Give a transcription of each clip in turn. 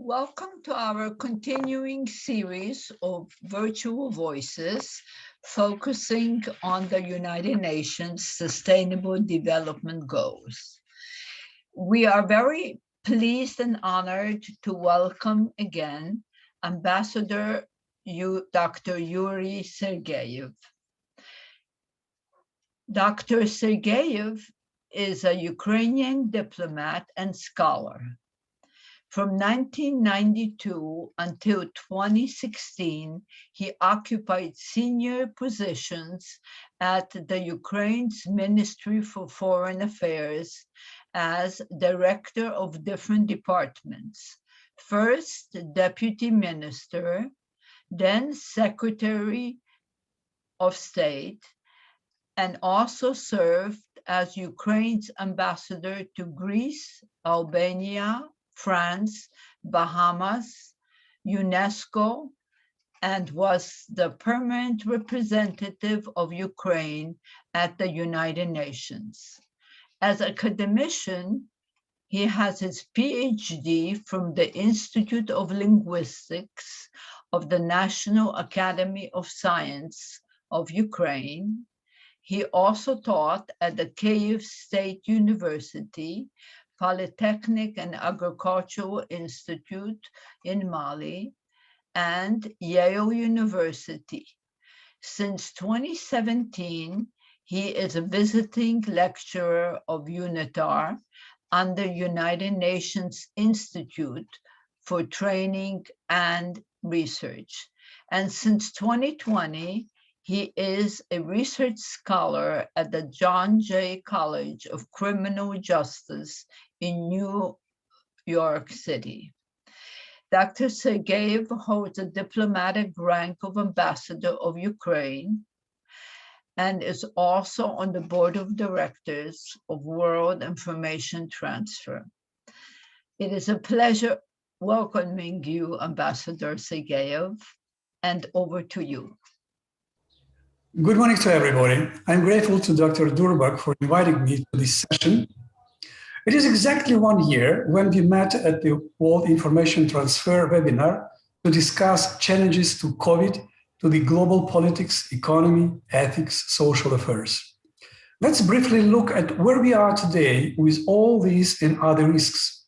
Welcome to our continuing series of virtual voices focusing on the United Nations Sustainable Development Goals. We are very pleased and honored to welcome again Ambassador Dr. Yuri Sergeyev. Dr. Sergeyev is a Ukrainian diplomat and scholar. From 1992 until 2016, he occupied senior positions at the Ukraine's Ministry for Foreign Affairs as director of different departments. First, deputy minister, then secretary of state, and also served as Ukraine's ambassador to Greece, Albania, France, Bahamas, UNESCO, and was the permanent representative of Ukraine at the United Nations. As an academician, he has his PhD from the Institute of Linguistics of the National Academy of Science of Ukraine. He also taught at the Kyiv State University, Polytechnic and Agricultural Institute in Mali, and Yale University. Since 2017, he is a visiting lecturer of UNITAR under United Nations Institute for Training and Research. And since 2020, he is a research scholar at the John Jay College of Criminal Justice in New York City. Dr. Sergeyev holds a diplomatic rank of Ambassador of Ukraine and is also on the board of directors of World Information Transfer. It is a pleasure welcoming you, Ambassador Sergeyev, and over to you. Good morning to everybody. I'm grateful to Dr. Durbak for inviting me to this session. It is exactly 1 year when we met at the World Information Transfer webinar to discuss challenges to COVID, to the global politics, economy, ethics, social affairs. Let's briefly look at where we are today with all these and other risks.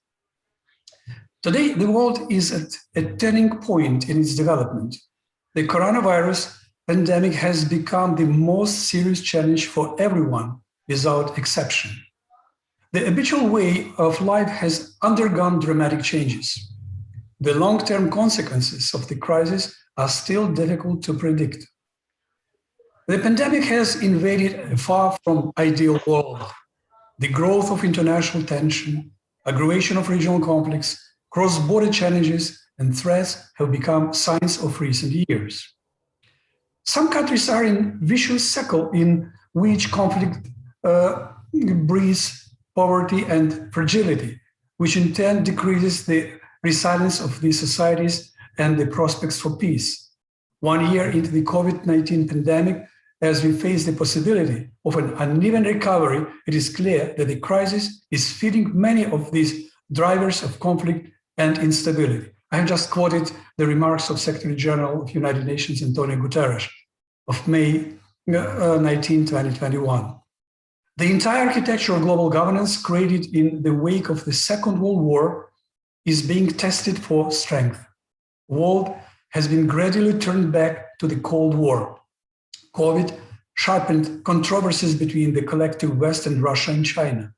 Today, the world is at a turning point in its development. The coronavirus pandemic has become the most serious challenge for everyone without exception. The habitual way of life has undergone dramatic changes. The long-term consequences of the crisis are still difficult to predict. The pandemic has invaded a far from ideal world. The growth of international tension, aggravation of regional conflicts, cross-border challenges, and threats have become signs of recent years. Some countries are in vicious cycle in which conflict breeds poverty and fragility, which in turn decreases the resilience of these societies and the prospects for peace. 1 year into the COVID-19 pandemic, as we face the possibility of an uneven recovery, it is clear that the crisis is feeding many of these drivers of conflict and instability. I have just quoted the remarks of Secretary General of United Nations, Antonio Guterres, of May 19, 2021. The entire architecture of global governance created in the wake of the Second World War is being tested for strength. The world has been gradually turned back to the Cold War. COVID sharpened controversies between the collective West and Russia and China.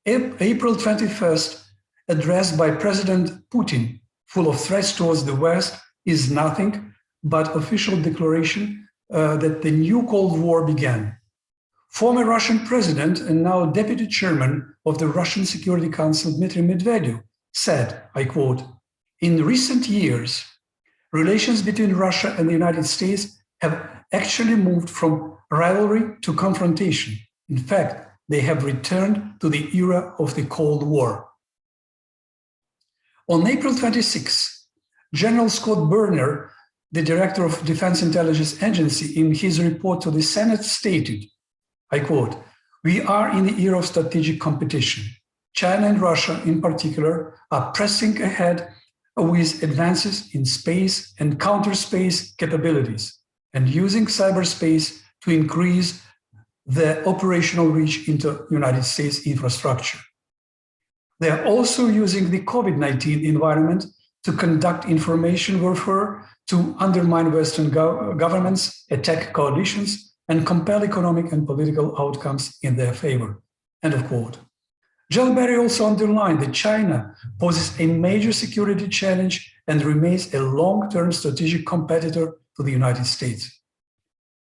April 21st, address by President Putin, full of threats towards the West, is nothing but official declaration that the new Cold War began. Former Russian president and now deputy chairman of the Russian Security Council, Dmitry Medvedev, said, I quote, "In recent years, relations between Russia and the United States have actually moved from rivalry to confrontation. In fact, they have returned to the era of the Cold War." On April 26, General Scott Berner, the director of Defense Intelligence Agency, in his report to the Senate stated, I quote, "We are in the era of strategic competition. China and Russia in particular are pressing ahead with advances in space and counter-space capabilities, and using cyberspace to increase the operational reach into United States infrastructure. They are also using the COVID-19 environment to conduct information warfare, to undermine Western governments, attack coalitions, and compel economic and political outcomes in their favor. End of quote. John Barry also underlined that China poses a major security challenge and remains a long-term strategic competitor to the United States.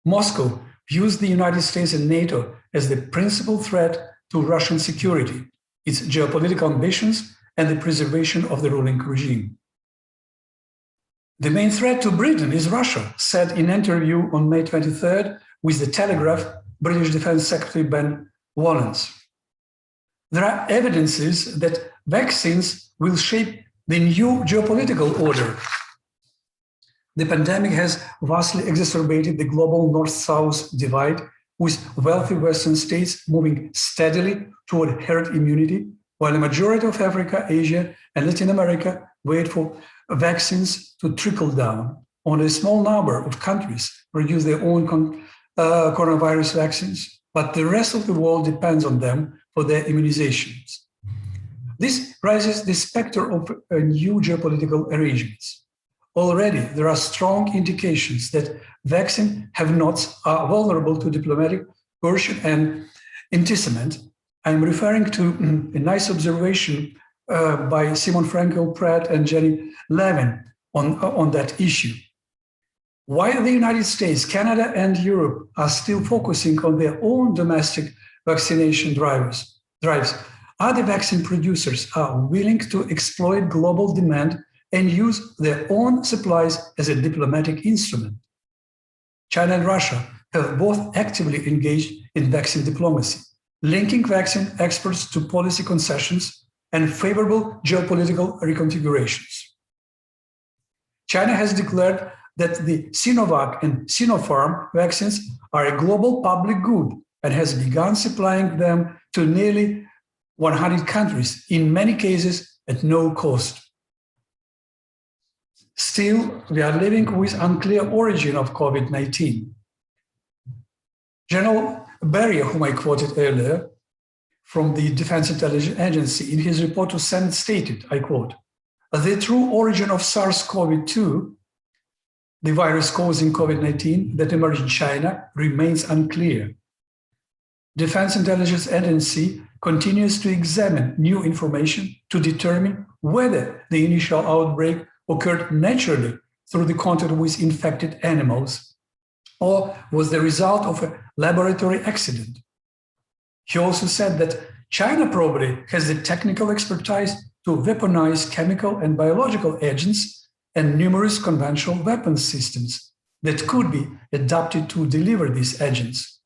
Moscow views the United States and NATO as the principal threat to Russian security, its geopolitical ambitions, and the preservation of the ruling regime. The main threat to Britain is Russia, said in an interview on May 23rd with The Telegraph, British Defense Secretary Ben Wallace. There are evidences that vaccines will shape the new geopolitical order. The pandemic has vastly exacerbated the global north-south divide, with wealthy Western states moving steadily toward herd immunity, while the majority of Africa, Asia, and Latin America wait for vaccines to trickle down. Only a small number of countries produce their own coronavirus vaccines, but the rest of the world depends on them for their immunizations. This raises the specter of new geopolitical arrangements. Already, there are strong indications that vaccine have-nots are vulnerable to diplomatic coercion and enticement. I'm referring to a nice observation by Simon Frankel-Pratt and Jenny Levin on that issue. While the United States, Canada, and Europe are still focusing on their own domestic vaccination drives, other vaccine producers are willing to exploit global demand and use their own supplies as a diplomatic instrument. China and Russia have both actively engaged in vaccine diplomacy, linking vaccine exports to policy concessions and favorable geopolitical reconfigurations. China has declared that the Sinovac and Sinopharm vaccines are a global public good and has begun supplying them to nearly 100 countries, in many cases at no cost. Still, we are living with unclear origin of COVID-19. General Barry, whom I quoted earlier, from the Defense Intelligence Agency, in his report to Senate stated, I quote, "The true origin of SARS-CoV-2, the virus causing COVID-19 that emerged in China, remains unclear. Defense Intelligence Agency continues to examine new information to determine whether the initial outbreak occurred naturally through the contact with infected animals or was the result of a laboratory accident." He also said that China probably has the technical expertise to weaponize chemical and biological agents and numerous conventional weapons systems that could be adapted to deliver these agents.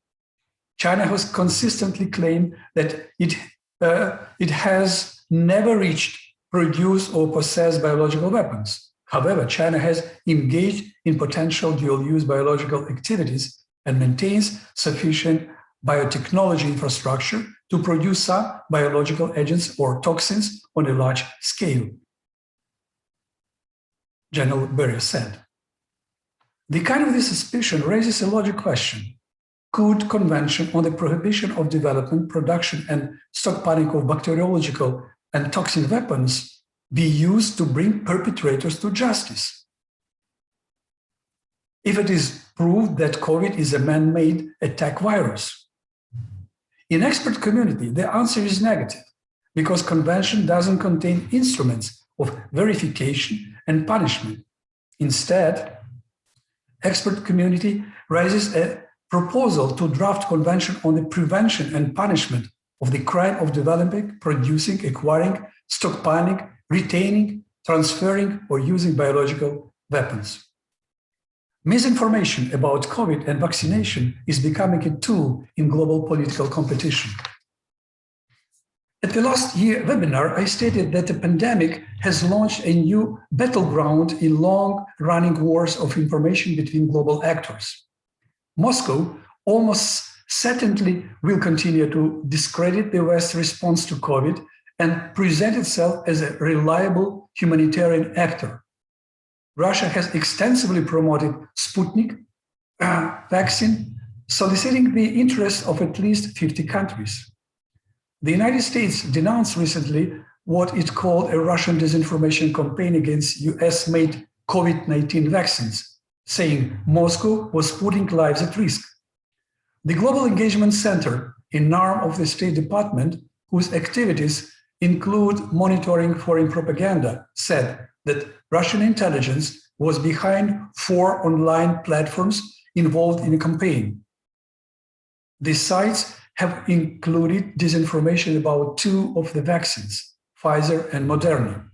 China has consistently claimed that it has never reached, produced, or possessed biological weapons. However, China has engaged in potential dual-use biological activities and maintains sufficient biotechnology infrastructure to produce some biological agents or toxins on a large scale, General Barry said. The kind of this suspicion raises a logical question. Could Convention on the Prohibition of Development, Production, and Stockpiling of Bacteriological and Toxin Weapons be used to bring perpetrators to justice? If it is proved that COVID is a man-made attack virus? In expert community, the answer is negative, because Convention doesn't contain instruments of verification and punishment. Instead, expert community raises a proposal to draft Convention on the prevention and punishment of the crime of developing, producing, acquiring, stockpiling, retaining, transferring, or using biological weapons. Misinformation about COVID and vaccination is becoming a tool in global political competition. At the last year webinar, I stated that the pandemic has launched a new battleground in long-running wars of information between global actors. Moscow almost certainly will continue to discredit the West's response to COVID and present itself as a reliable humanitarian actor. Russia has extensively promoted Sputnik vaccine, soliciting the interest of at least 50 countries. The United States denounced recently what it called a Russian disinformation campaign against US-made COVID-19 vaccines, saying Moscow was putting lives at risk. The Global Engagement Center, an arm of the State Department, whose activities include monitoring foreign propaganda, said that Russian intelligence was behind 4 online platforms involved in a campaign. These sites have included disinformation about 2 of the vaccines, Pfizer and Moderna.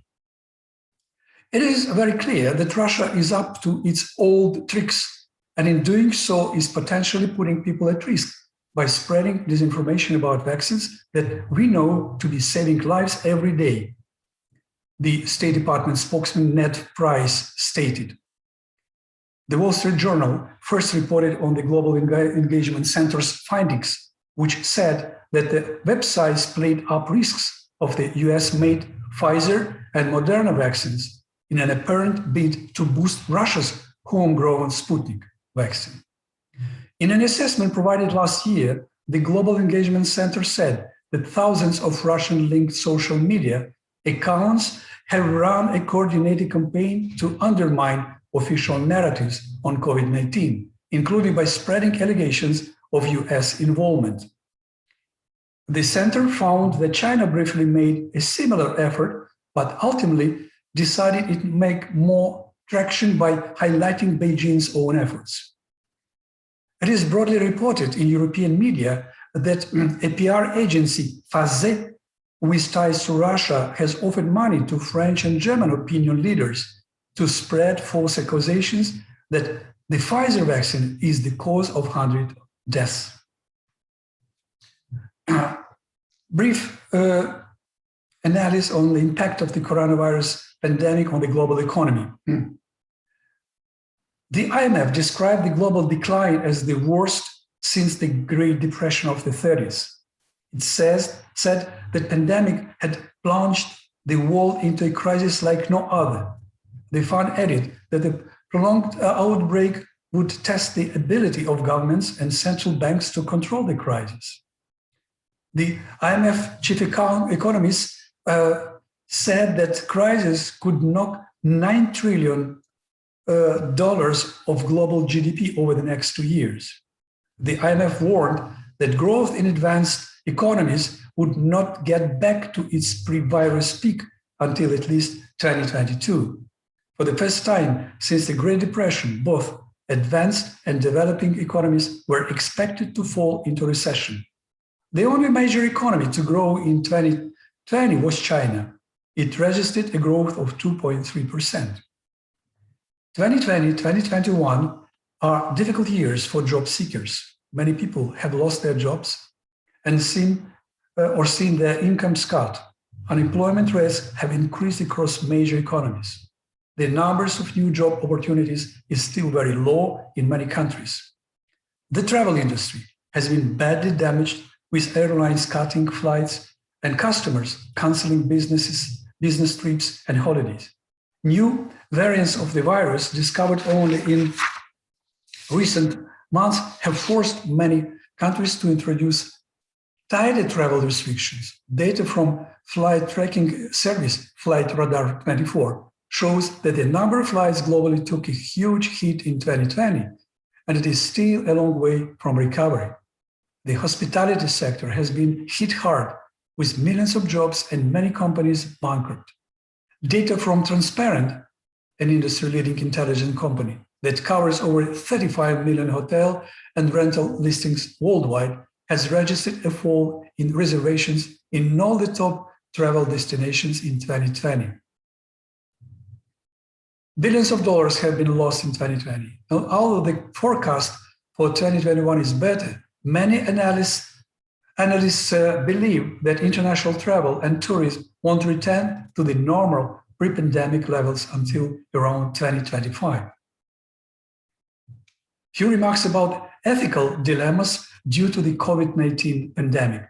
It is very clear that Russia is up to its old tricks, and in doing so is potentially putting people at risk by spreading disinformation about vaccines that we know to be saving lives every day. The State Department spokesman Ned Price stated. The Wall Street Journal first reported on the Global Engagement Center's findings, which said that the websites played up risks of the US-made Pfizer and Moderna vaccines in an apparent bid to boost Russia's homegrown Sputnik vaccine. In an assessment provided last year, the Global Engagement Center said that thousands of Russian-linked social media accounts have run a coordinated campaign to undermine official narratives on COVID-19, including by spreading allegations of US involvement. The center found that China briefly made a similar effort, but ultimately decided it would make more traction by highlighting Beijing's own efforts. It is broadly reported in European media that a PR agency, Faze, with ties to Russia, has offered money to French and German opinion leaders to spread false accusations that the Pfizer vaccine is the cause of 100 deaths. Brief analysis on the impact of the coronavirus pandemic on the global economy. The IMF described the global decline as the worst since the Great Depression of the 30s. It said the pandemic had plunged the world into a crisis like no other. The fund added that the prolonged outbreak would test the ability of governments and central banks to control the crisis. The IMF chief economist said that crisis could knock $9 trillion of global GDP over the next 2 years. The IMF warned that growth in advanced economies would not get back to its pre-virus peak until at least 2022. For the first time since the Great Depression, both advanced and developing economies were expected to fall into recession. The only major economy to grow in 2020 was China. It registered a growth of 2.3%. 2020-2021 are difficult years for job seekers. Many people have lost their jobs and seen their incomes cut. Unemployment rates have increased across major economies. The numbers of new job opportunities is still very low in many countries. The travel industry has been badly damaged, with airlines cutting flights and customers canceling business trips and holidays. New variants of the virus discovered only in recent months have forced many countries to introduce tighter travel restrictions. Data from flight tracking service Flight Radar 24 shows that the number of flights globally took a huge hit in 2020, and it is still a long way from recovery. The hospitality sector has been hit hard, with millions of jobs and many companies bankrupt. Data from Transparent, an industry-leading intelligence company that covers over 35 million hotel and rental listings worldwide, has registered a fall in reservations in all the top travel destinations in 2020. Billions of dollars have been lost in 2020. And although the forecast for 2021 is better, many analysts believe that international travel and tourism won't return to the normal pre-pandemic levels until around 2025. Few remarks about ethical dilemmas due to the COVID-19 pandemic.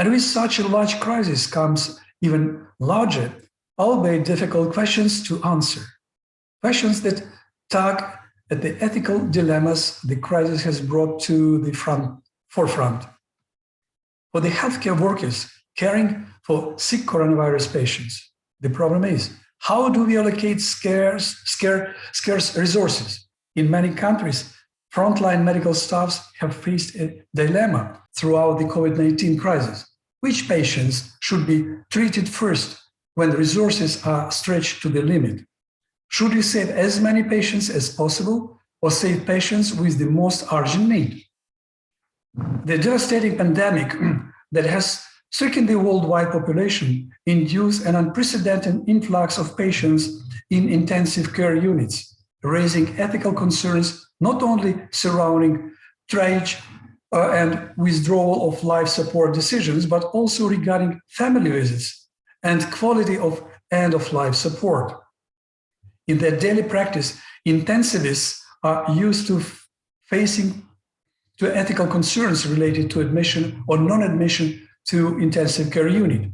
And with such a large crisis comes even larger, albeit difficult questions to answer. Questions that tug at the ethical dilemmas the crisis has brought to the forefront. For the healthcare workers caring for sick coronavirus patients, the problem is, how do we allocate scarce resources? In many countries, frontline medical staffs have faced a dilemma throughout the COVID-19 crisis. Which patients should be treated first when resources are stretched to the limit? Should we save as many patients as possible or save patients with the most urgent need? The devastating pandemic that has stricken the worldwide population induced an unprecedented influx of patients in intensive care units, raising ethical concerns not only surrounding triage and withdrawal of life support decisions, but also regarding family visits and quality of end-of-life support. In their daily practice, intensivists are used to facing to ethical concerns related to admission or non-admission to intensive care unit,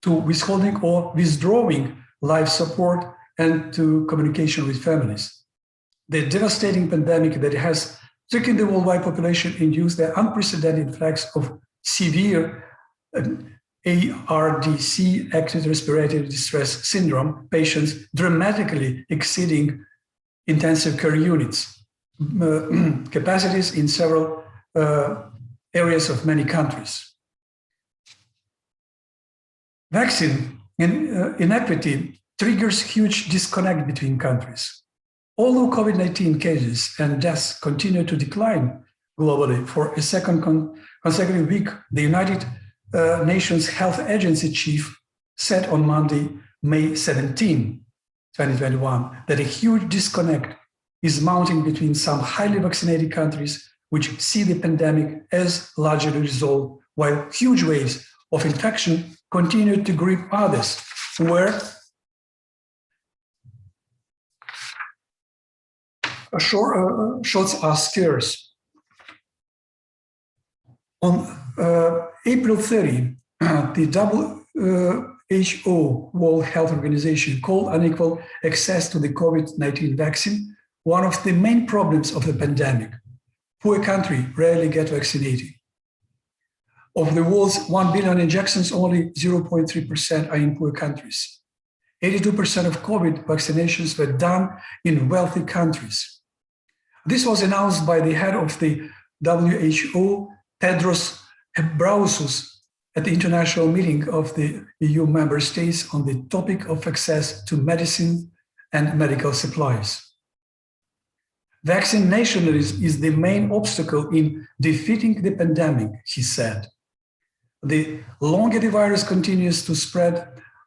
to withholding or withdrawing life support, and to communication with families. The devastating pandemic that has stricken the worldwide population induced the unprecedented influx of severe ARDS, acute respiratory distress syndrome, patients dramatically exceeding intensive care units capacities in several areas of many countries. Vaccine inequity triggers huge disconnect between countries. Although COVID-19 cases and deaths continue to decline globally for a second consecutive week, the United Nations Health Agency chief said on Monday, May 17, 2021, that a huge disconnect is mounting between some highly vaccinated countries, which see the pandemic as largely resolved, while huge waves of infection continue to grip others, where shots are scarce. On April 30, the WHO, World Health Organization, called unequal access to the COVID-19 vaccine one of the main problems of the pandemic. Poor countries rarely get vaccinated. Of the world's 1 billion injections, only 0.3% are in poor countries. 82% of COVID vaccinations were done in wealthy countries. This was announced by the head of the WHO, Tedros Ghebreyesus, at the international meeting of the EU member states on the topic of access to medicine and medical supplies. Vaccine nationalism is the main obstacle in defeating the pandemic, he said. The longer the virus continues to spread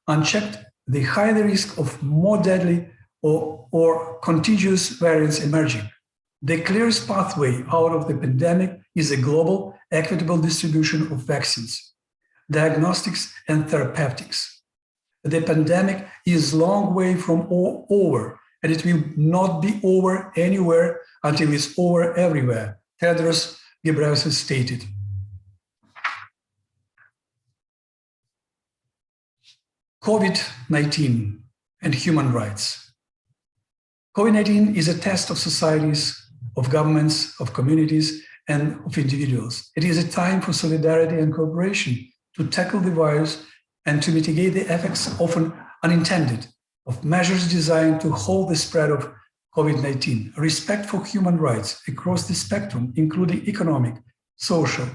unchecked, the higher the risk of more deadly or contagious variants emerging. The clearest pathway out of the pandemic is a global, equitable distribution of vaccines, diagnostics, and therapeutics. The pandemic is a long way from over, and it will not be over anywhere until it's over everywhere, Tedros Ghebreyesus stated. COVID-19 and human rights. COVID-19 is a test of societies, of governments, of communities, and of individuals. It is a time for solidarity and cooperation to tackle the virus and to mitigate the effects, often unintended, of measures designed to halt the spread of COVID-19. Respect for human rights across the spectrum, including economic, social,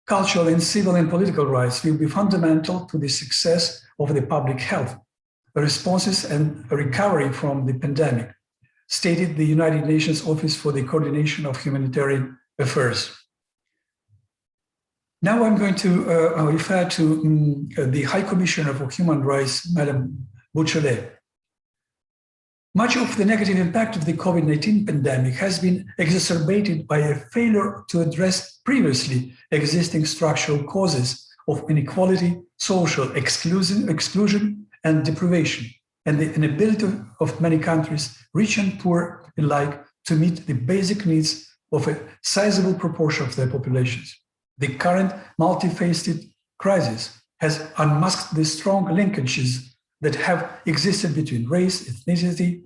cultural, and civil and political rights, will be fundamental to the success of the public health responses and recovery from the pandemic, stated the United Nations Office for the Coordination of Humanitarian Affairs. Now I'm going to refer to the High Commissioner for Human Rights, Madam Bachelet. Much of the negative impact of the COVID-19 pandemic has been exacerbated by a failure to address previously existing structural causes of inequality, social exclusion, and deprivation, and the inability of many countries, rich and poor alike, to meet the basic needs of a sizable proportion of their populations. The current multifaceted crisis has unmasked the strong linkages that have existed between race, ethnicity,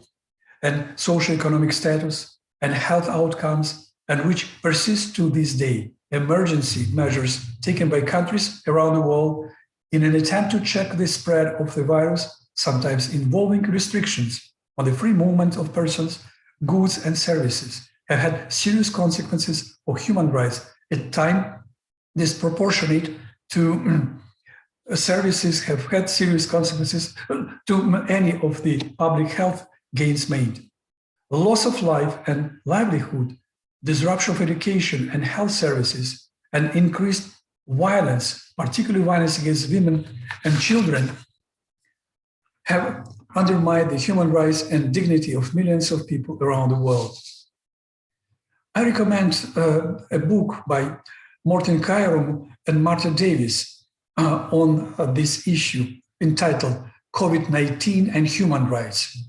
and socioeconomic status and health outcomes, and which persist to this day. Emergency measures taken by countries around the world in an attempt to check the spread of the virus, sometimes involving restrictions on the free movement of persons, goods, and services, have had serious consequences for human rights, at times disproportionate to services have had serious consequences to any of the public health gains made. Loss of life and livelihood, disruption of education and health services, and increased violence, particularly violence against women and children, have undermined the human rights and dignity of millions of people around the world. I recommend a book by Morten Kairum and Martha Davis on this issue entitled COVID-19 and Human Rights.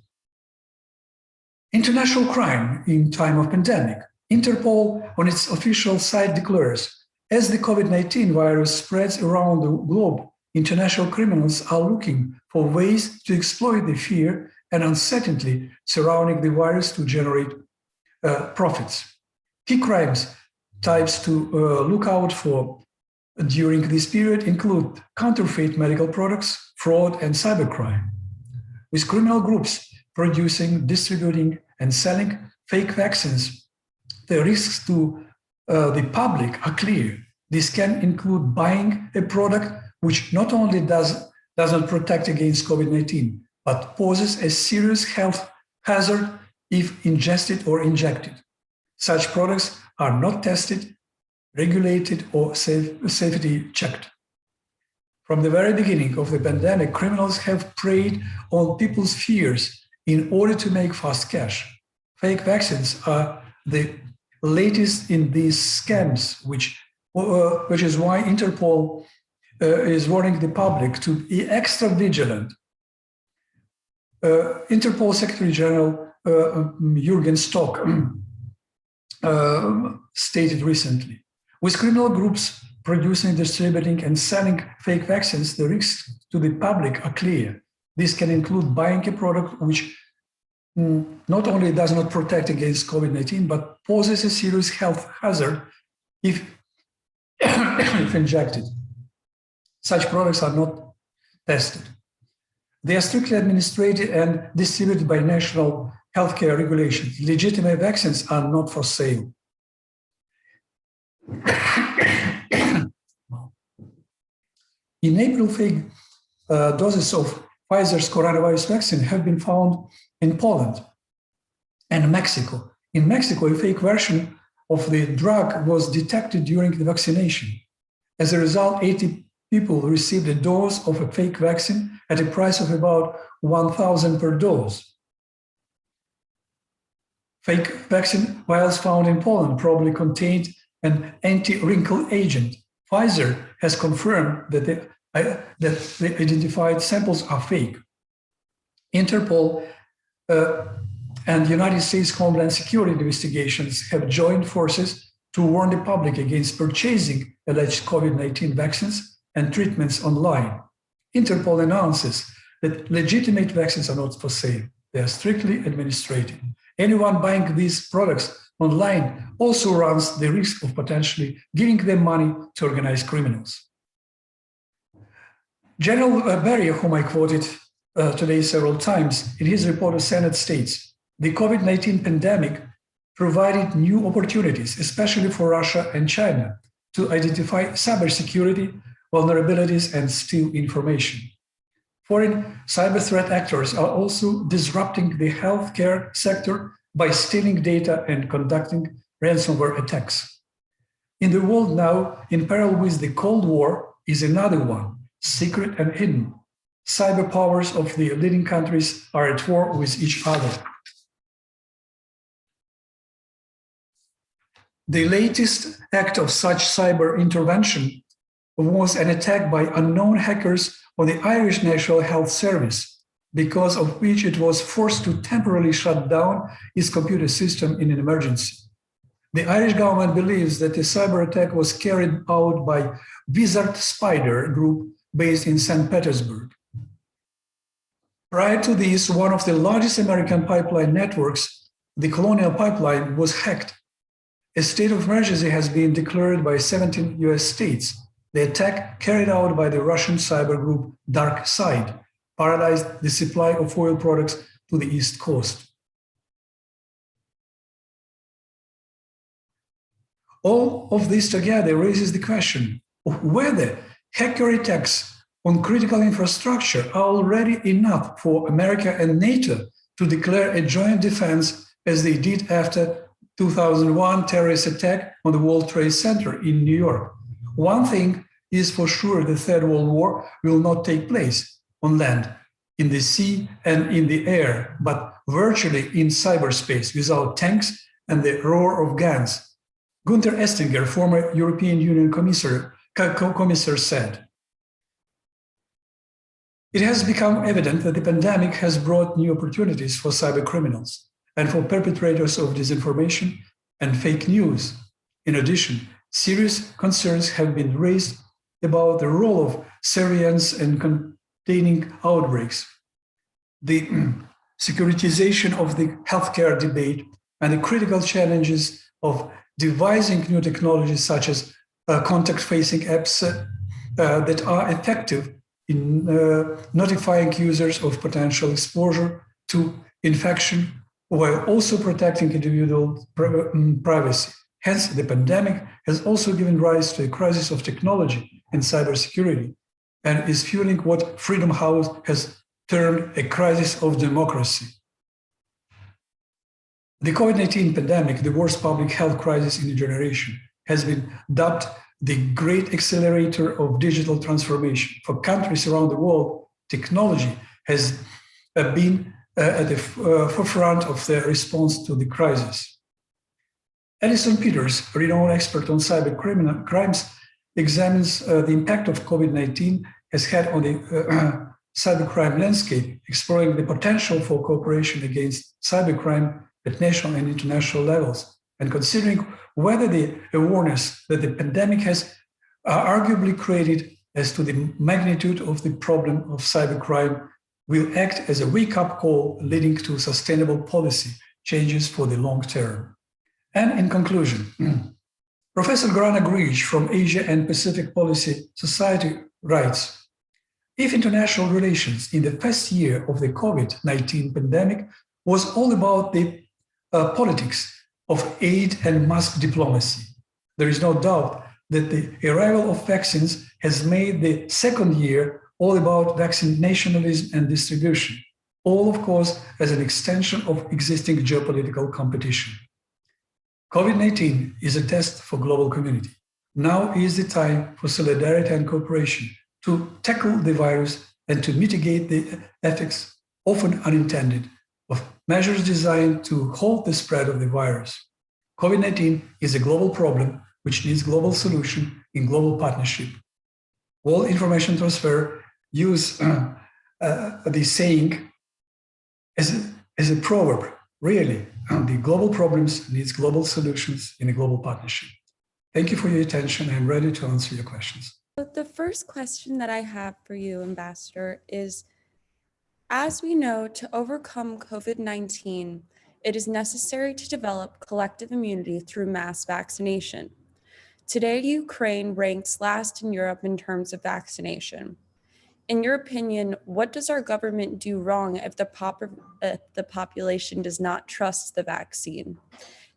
International crime in time of pandemic. Interpol on its official site declares, as the COVID-19 virus spreads around the globe, international criminals are looking for ways to exploit the fear and uncertainty surrounding the virus to generate profits. Key crimes types to look out for during this period include counterfeit medical products, fraud, and cybercrime. With criminal groups producing, distributing, and selling fake vaccines, the risks to the public are clear. This can include buying a product which not only does not protect against COVID-19, but poses a serious health hazard if ingested or injected. Such products are not tested, regulated, or safety checked. From the very beginning of the pandemic, criminals have preyed on people's fears in order to make fast cash. Fake vaccines are the latest in these scams, which is why Interpol is warning the public to be extra vigilant. Interpol Secretary General Jürgen Stock stated recently, with criminal groups producing, distributing, and selling fake vaccines, the risks to the public are clear. This can include buying a product which not only does not protect against COVID-19, but poses a serious health hazard if injected. Such products are not tested. They are strictly administered and distributed by national healthcare regulations. Legitimate vaccines are not for sale. In April, fake doses of Pfizer's coronavirus vaccine have been found in Poland and Mexico. In Mexico, a fake version of the drug was detected during the vaccination. As a result, 80 people received a dose of a fake vaccine at a price of about 1,000 per dose. Fake vaccine vials found in Poland probably contained an anti-wrinkle agent. Pfizer has confirmed that the identified samples are fake. Interpol and United States Homeland Security investigations have joined forces to warn the public against purchasing alleged COVID-19 vaccines and treatments online. Interpol announces that legitimate vaccines are not for sale. They are strictly administered. Anyone buying these products online also runs the risk of potentially giving them money to organized criminals. General Berry, whom I quoted today several times, in his report to Senate states, the COVID-19 pandemic provided new opportunities, especially for Russia and China, to identify cybersecurity vulnerabilities and steal information. Foreign cyber threat actors are also disrupting the healthcare sector by stealing data and conducting ransomware attacks. In the world now, in parallel with the Cold War, is another one, secret and hidden. Cyber powers of the leading countries are at war with each other. The latest act of such cyber intervention was an attack by unknown hackers on the Irish National Health Service, because of which it was forced to temporarily shut down its computer system in an emergency. The Irish government believes that the cyber attack was carried out by Wizard Spider group based in St. Petersburg. Prior to this, one of the largest American pipeline networks, the Colonial Pipeline, was hacked. A state of emergency has been declared by 17 US states. The attack carried out by the Russian cyber group Dark Side paralyzed the supply of oil products to the East Coast. All of this together raises the question of whether hacker attacks on critical infrastructure are already enough for America and NATO to declare a joint defense as they did after 2001 terrorist attack on the World Trade Center in New York. One thing is for sure: the Third World War will not take place on land, in the sea and in the air, but virtually in cyberspace without tanks and the roar of guns. Günther Oettinger, former European Union Commissioner, said, "It has become evident that the pandemic has brought new opportunities for cyber criminals and for perpetrators of disinformation and fake news. In addition, serious concerns have been raised about the role of surveillance and containing outbreaks, the securitization of the healthcare debate, and the critical challenges of devising new technologies such as contact-facing apps that are effective in notifying users of potential exposure to infection while also protecting individual privacy. Hence, the pandemic has also given rise to a crisis of technology and cybersecurity and is fueling what Freedom House has termed a crisis of democracy." The COVID-19 pandemic, the worst public health crisis in a generation, has been dubbed the great accelerator of digital transformation. For countries around the world, technology has been at the forefront of their response to the crisis. Alison Peters, a renowned expert on cyber crimes, examines the impact of COVID-19 has had on the cybercrime landscape, exploring the potential for cooperation against cybercrime at national and international levels, and considering whether the awareness that the pandemic has arguably created as to the magnitude of the problem of cybercrime will act as a wake-up call leading to sustainable policy changes for the long term. And in conclusion, Professor Grana Grish from Asia and Pacific Policy Society writes, "If international relations in the first year of the COVID-19 pandemic was all about the politics of aid and mask diplomacy, there is no doubt that the arrival of vaccines has made the second year all about vaccine nationalism and distribution, all, of course, as an extension of existing geopolitical competition. COVID-19 is a test for global community. Now is the time for solidarity and cooperation to tackle the virus and to mitigate the effects, often unintended, of measures designed to halt the spread of the virus. COVID-19 is a global problem which needs global solution in global partnership. World Information Transfer use the saying as a proverb, really, the global problems needs global solutions in a global partnership." Thank you for your attention. I'm ready to answer your questions. The first question that I have for you, Ambassador, is, as we know, to overcome COVID-19, it is necessary to develop collective immunity through mass vaccination. Today, Ukraine ranks last in Europe in terms of vaccination. In your opinion, what does our government do wrong if the population does not trust the vaccine?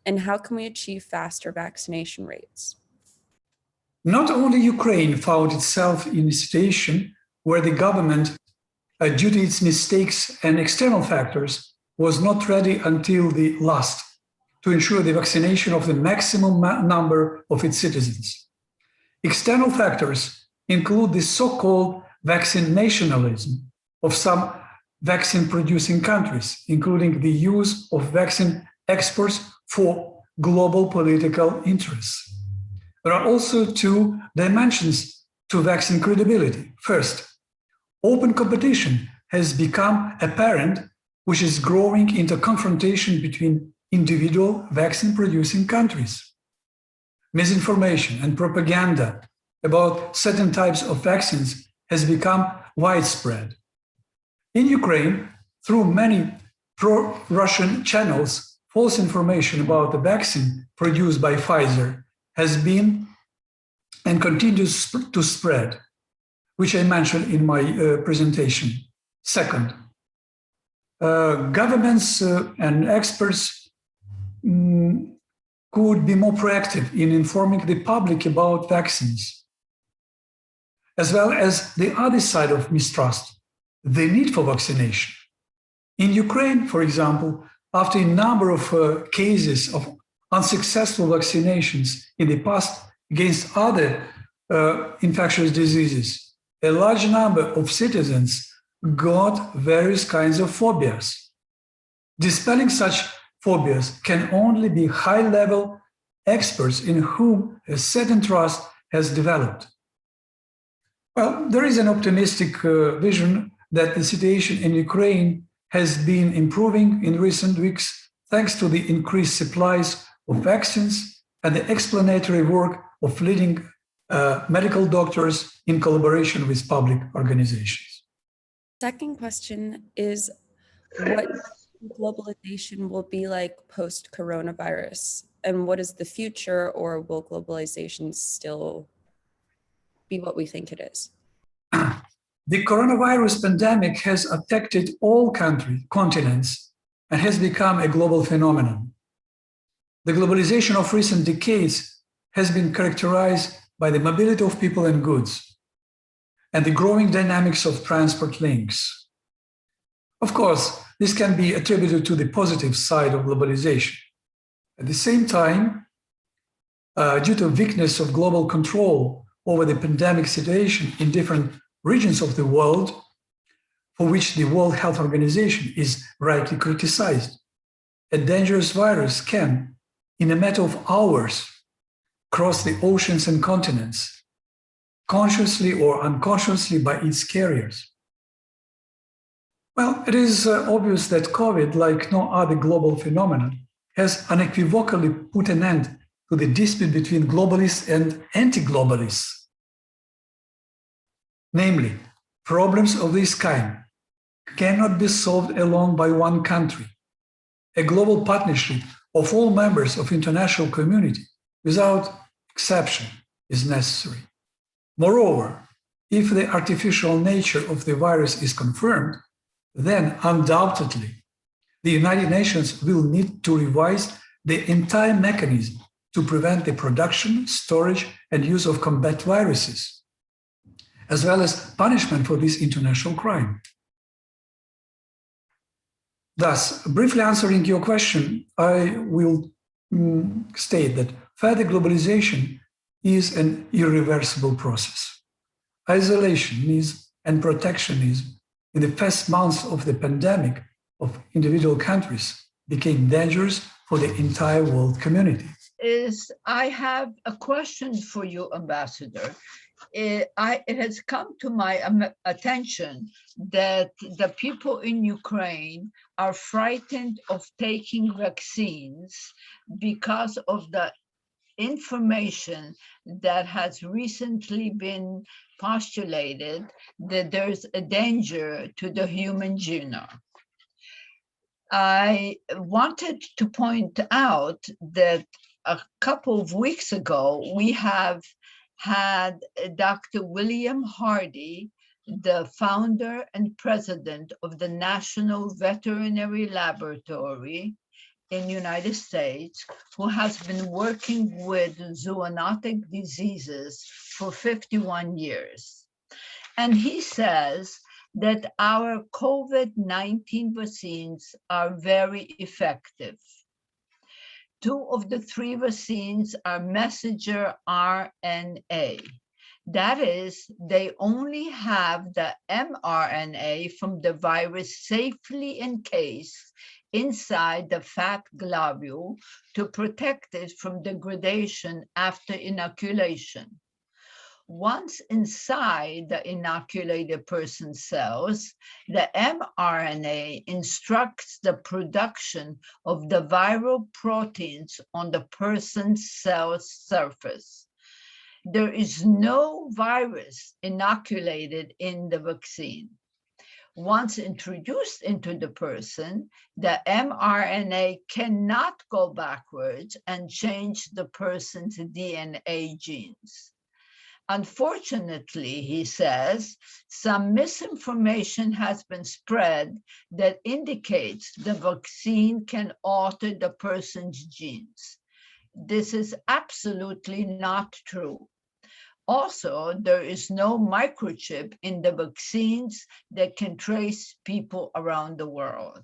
And how can we achieve faster vaccination rates? Not only Ukraine found itself in a situation where the government, due to its mistakes and external factors, was not ready until the last to ensure the vaccination of the maximum number of its citizens. External factors include the so-called vaccine nationalism of some vaccine-producing countries, including the use of vaccine exports for global political interests. There are also two dimensions to vaccine credibility. First, open competition has become apparent, which is growing into confrontation between individual vaccine-producing countries. misinformation and propaganda about certain types of vaccines has become widespread. In Ukraine, through many pro-Russian channels, false information about the vaccine produced by Pfizer has been and continues to spread, which I mentioned in my presentation. Second, governments and experts could be more proactive in informing the public about vaccines, as well as the other side of mistrust, the need for vaccination. In Ukraine, for example, after a number of cases of unsuccessful vaccinations in the past against other infectious diseases, a large number of citizens got various kinds of phobias. Dispelling such phobias can only be high-level experts in whom a certain trust has developed. Well, there is an optimistic vision that the situation in Ukraine has been improving in recent weeks thanks to the increased supplies of vaccines and the explanatory work of leading medical doctors in collaboration with public organizations. Second question is, what globalization will be like post-coronavirus, and what is the future, or will globalization still be what we think it is? The coronavirus pandemic has affected all continents and has become a global phenomenon. The globalization of recent decades has been characterized by the mobility of people and goods and the growing dynamics of transport links. Of course, this can be attributed to the positive side of globalization. At the same time, due to weakness of global control over the pandemic situation in different regions of the world, for which the World Health Organization is rightly criticized, a dangerous virus can, in a matter of hours, cross the oceans and continents, consciously or unconsciously by its carriers. Well, it is obvious that COVID, like no other global phenomenon, has unequivocally put an end to the dispute between globalists and anti-globalists. Namely, problems of this kind cannot be solved alone by one country. A global partnership of all members of international community, without exception, is necessary. Moreover, if the artificial nature of the virus is confirmed, then undoubtedly the United Nations will need to revise the entire mechanism to prevent the production, storage, and use of combat viruses, as well as punishment for this international crime. Thus, briefly answering your question, I will state that further globalization is an irreversible process. Isolationism and protectionism in the first months of the pandemic of individual countries became dangerous for the entire world community. I have a question for you, Ambassador. It has come to my attention that the people in Ukraine are frightened of taking vaccines because of the information that has recently been postulated that there's a danger to the human genome. I wanted to point out that a couple of weeks ago, we have had Dr. William Hardy, the founder and president of the National Veterinary Laboratory in the United States, who has been working with zoonotic diseases for 51 years. And he says that our COVID-19 vaccines are very effective. 2 of the 3 vaccines are messenger RNA. That is, they only have the mRNA from the virus safely encased inside the fat globule to protect it from degradation after inoculation. Once inside the inoculated person's cells, the mRNA instructs the production of the viral proteins on the person's cell surface. There is no virus inoculated in the vaccine. Once introduced into the person, the mRNA cannot go backwards and change the person's DNA genes. Unfortunately, he says, some misinformation has been spread that indicates the vaccine can alter the person's genes. This is absolutely not true. Also, there is no microchip in the vaccines that can trace people around the world.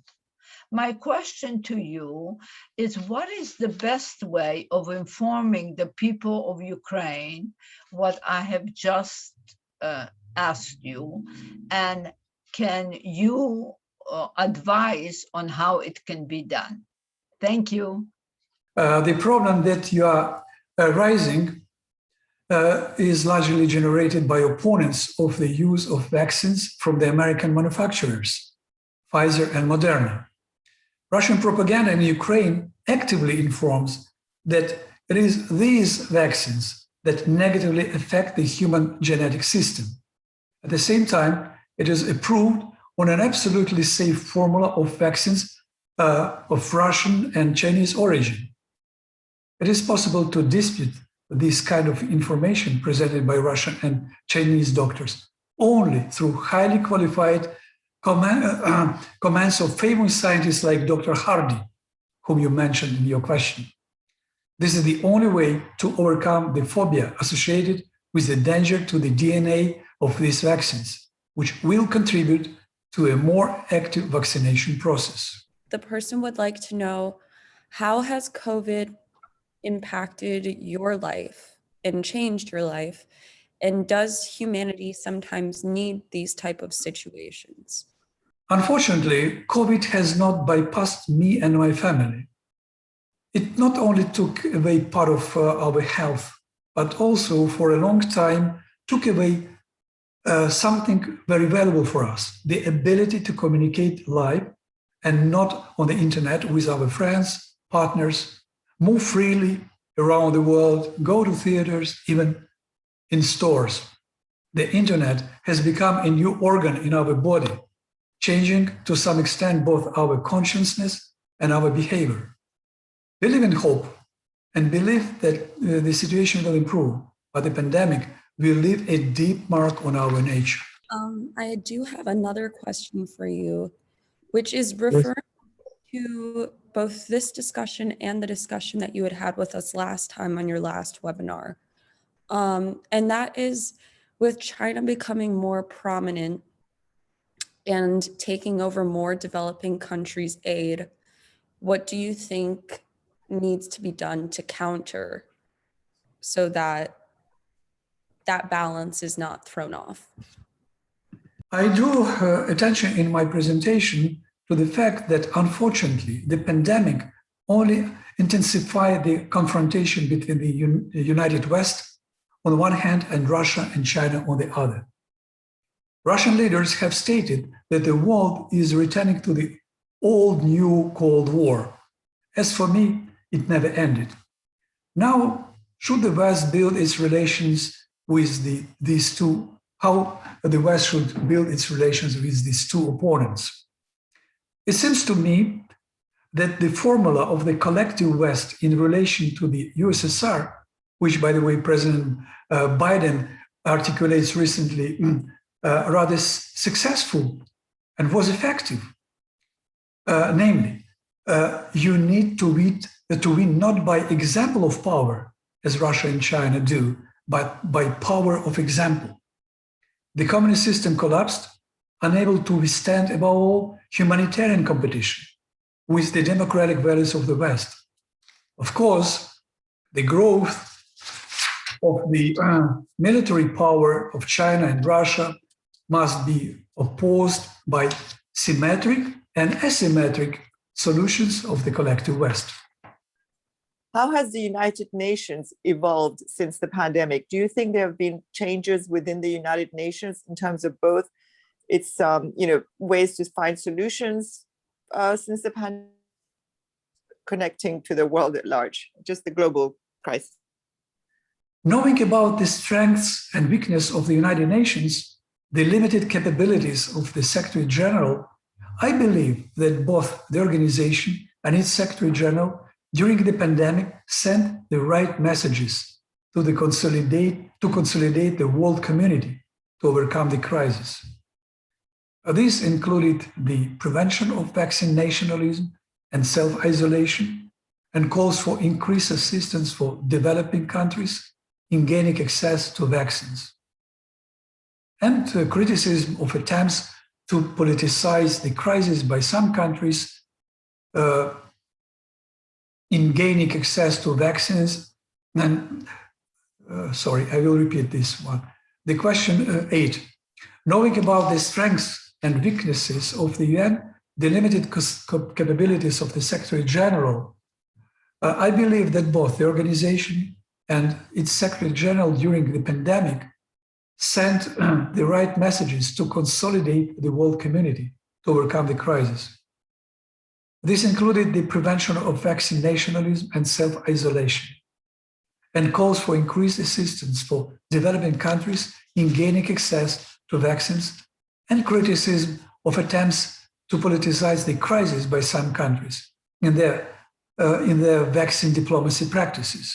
My question to you is, what is the best way of informing the people of Ukraine what I have just asked you, and can you advise on how it can be done? Thank you. The problem that you are raising is largely generated by opponents of the use of vaccines from the American manufacturers, Pfizer and Moderna. Russian propaganda in Ukraine actively informs that it is these vaccines that negatively affect the human genetic system. At the same time, it is approved on an absolutely safe formula of vaccines of Russian and Chinese origin. It is possible to dispute this kind of information presented by Russian and Chinese doctors only through highly qualified comments of famous scientists like Dr. Hardy, whom you mentioned in your question. This is the only way to overcome the phobia associated with the danger to the DNA of these vaccines, which will contribute to a more active vaccination process. The person would like to know, how has COVID impacted your life and changed your life? And does humanity sometimes need these type of situations? Unfortunately, COVID has not bypassed me and my family. It not only took away part of our health, but also for a long time took away something very valuable for us, the ability to communicate live and not on the internet with our friends, partners, move freely around the world, go to theaters, even in stores. The internet has become a new organ in our body, changing to some extent both our consciousness and our behavior. We live in hope and believe that the situation will improve, but the pandemic will leave a deep mark on our nature. I do have another question for you, which is referring to both this discussion and the discussion that you had with us last time on your last webinar. And that is, with China becoming more prominent and taking over more developing countries' aid, what do you think needs to be done to counter so that that balance is not thrown off? I drew attention in my presentation to the fact that, unfortunately, the pandemic only intensified the confrontation between the United West on the one hand and Russia and China on the other. Russian leaders have stated that the world is returning to the old new Cold War. As for me, it never ended. Now, should the West build its relations with these two, how the West should build its relations with these two opponents? It seems to me that the formula of the collective West in relation to the USSR, which, by the way, President Biden articulates recently, rather successful and was effective. Namely, you need to win not by example of power, as Russia and China do, but by power of example. The communist system collapsed, unable to withstand, above all, humanitarian competition with the democratic values of the West. Of course, the growth of the military power of China and Russia must be opposed by symmetric and asymmetric solutions of the collective West. how has the United Nations evolved since the pandemic? Do you think there have been changes within the United Nations in terms of both its ways to find solutions since the pandemic, connecting to the world at large, just the global crisis? Knowing about the strengths and weakness of the United Nations, the limited capabilities of the Secretary General, I believe that both the organization and its Secretary General during the pandemic sent the right messages to consolidate the world community to overcome the crisis. This included the prevention of vaccine nationalism and self-isolation, and calls for increased assistance for developing countries in gaining access to vaccines, and criticism of attempts to politicize the crisis by some countries in gaining access to vaccines. And sorry, I will repeat this one. The question 8, knowing about the strengths and weaknesses of the UN, the limited capabilities of the Secretary General, I believe that both the organization and its Secretary General during the pandemic sent the right messages to consolidate the world community to overcome the crisis. This included the prevention of vaccine nationalism and self-isolation, and calls for increased assistance for developing countries in gaining access to vaccines, and criticism of attempts to politicize the crisis by some countries in their vaccine diplomacy practices.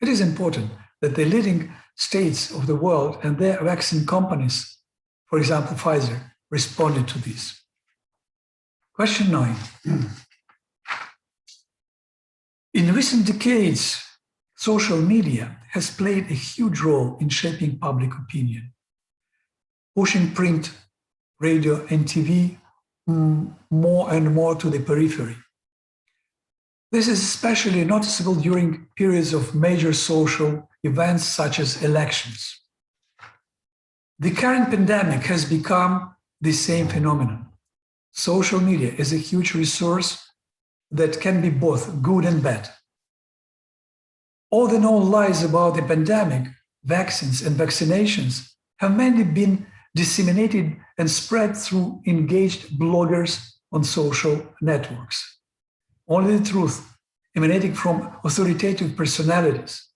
It is important that the leading states of the world and their vaccine companies, for example, Pfizer, responded to this. Question 9. In recent decades, social media has played a huge role in shaping public opinion, pushing print, radio, and TV more and more to the periphery. This is especially noticeable during periods of major social events such as elections. The current pandemic has become the same phenomenon. Social media is a huge resource that can be both good and bad. All the known lies about the pandemic, vaccines, and vaccinations have mainly been disseminated and spread through engaged bloggers on social networks. Only the truth emanating from authoritative personalities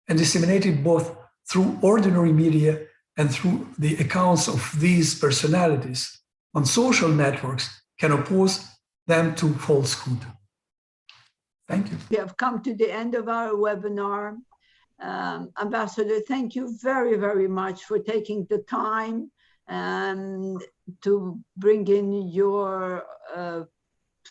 and disseminated both through ordinary media and through the accounts of these personalities on social networks can oppose them to falsehood. Thank you. We have come to the end of our webinar. Ambassador, thank you very, very much for taking the time to bring in your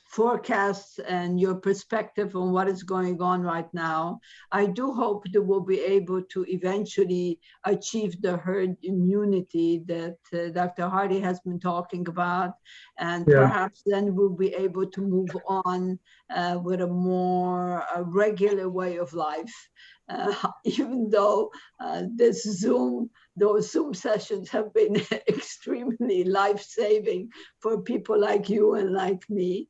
forecasts and your perspective on what is going on right now. I do hope that we'll be able to eventually achieve the herd immunity that Dr. Hardy has been talking about, and perhaps then we'll be able to move on with a more regular way of life. Even though those Zoom sessions have been extremely life-saving for people like you and like me.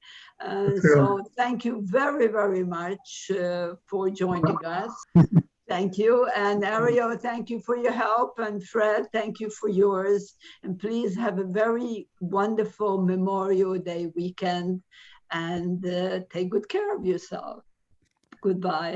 So thank you very, very much for joining us. Thank you. And Ariel, thank you for your help. And Fred, thank you for yours. And please have a very wonderful Memorial Day weekend, and take good care of yourself. Goodbye.